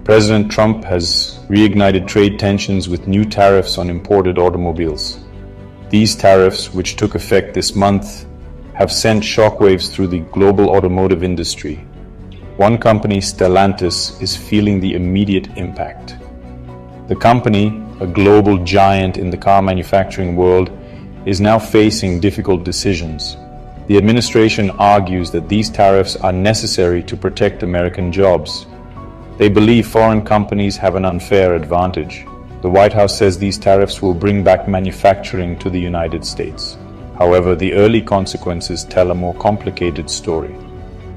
President Trump has reignited trade tensions with new tariffs on imported automobiles. These tariffs, which took effect this month, have sent shockwaves through the global automotive industry. One company, Stellantis, is feeling the immediate impact. The company, a global giant in the car manufacturing world, is now facing difficult decisions. The administration argues that these tariffs are necessary to protect American jobs. They believe foreign companies have an unfair advantage. The White House says these tariffs will bring back manufacturing to the United States. However, the early consequences tell a more complicated story.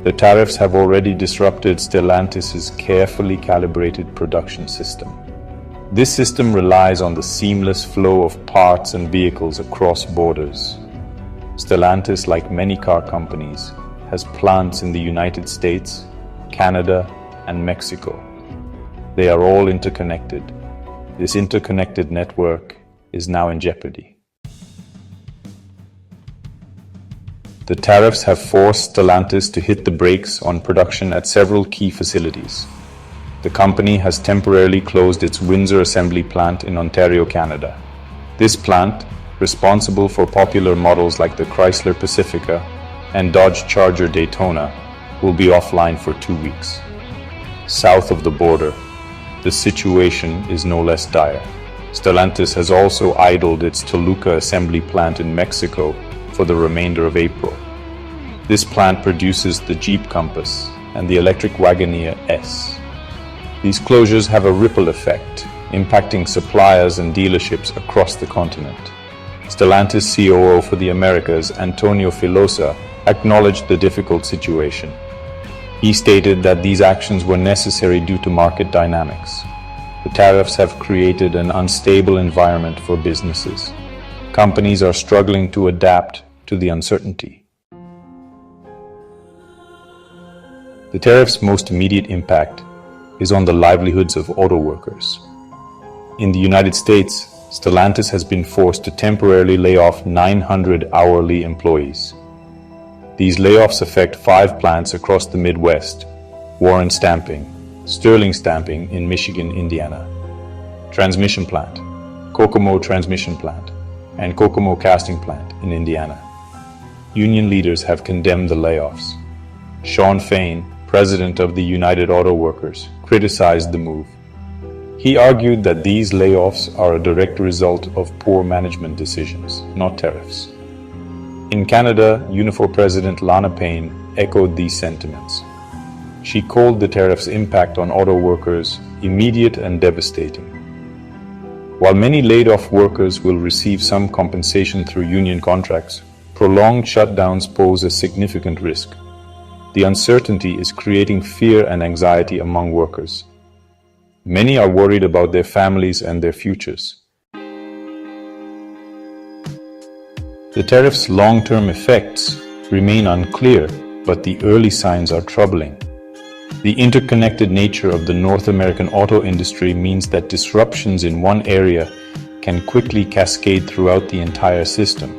The tariffs have already disrupted Stellantis's carefully calibrated production system. This system relies on the seamless flow of parts and vehicles across borders. Stellantis, like many car companies, has plants in the United States, Canada, and Mexico. They are all interconnected. This interconnected network is now in jeopardy. The tariffs have forced Stellantis to hit the brakes on production at several key facilities. The company has temporarily closed its Windsor assembly plant in Ontario, Canada. This plant, responsible for popular models like the Chrysler Pacifica and Dodge Charger Daytona, will be offline for 2 weeks. South of the border, the situation is no less dire. Stellantis has also idled its Toluca assembly plant in Mexico for the remainder of April. This plant produces the Jeep Compass and the electric Wagoneer S. These closures have a ripple effect, impacting suppliers and dealerships across the continent. Stellantis COO for the Americas, Antonio Filosa, acknowledged the difficult situation. He stated that these actions were necessary due to market dynamics. The tariffs have created an unstable environment for businesses. Companies are struggling to adapt to the uncertainty. The tariffs' most immediate impact is on the livelihoods of auto workers. In the United States, Stellantis has been forced to temporarily lay off 900 hourly employees. These layoffs affect 5 plants across the Midwest: Warren Stamping, Sterling Stamping in Michigan, Indiana, Transmission Plant, Kokomo Transmission Plant, and Kokomo Casting Plant in Indiana. Union leaders have condemned the layoffs. Shawn Fain, president of the United Auto Workers, criticized the move. He argued that these layoffs are a direct result of poor management decisions, not tariffs. In Canada, Unifor President Lana Payne echoed these sentiments. She called the tariffs' impact on auto workers immediate and devastating. While many laid-off workers will receive some compensation through union contracts, prolonged shutdowns pose a significant risk. The uncertainty is creating fear and anxiety among workers. Many are worried about their families and their futures. The tariffs' long-term effects remain unclear, but the early signs are troubling. The interconnected nature of the North American auto industry means that disruptions in one area can quickly cascade throughout the entire system.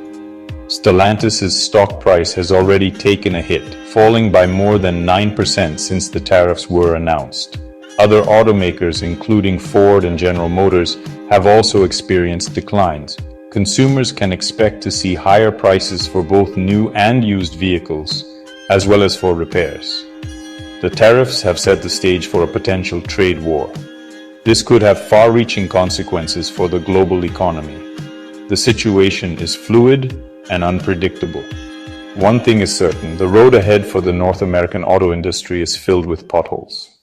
Stellantis's stock price has already taken a hit, falling by more than 9% since the tariffs were announced. Other automakers, including Ford and General Motors, have also experienced declines. Consumers can expect to see higher prices for both new and used vehicles, as well as for repairs. The tariffs have set the stage for a potential trade war. This could have far-reaching consequences for the global economy. The situation is fluid and unpredictable. One thing is certain: the road ahead for the North American auto industry is filled with potholes.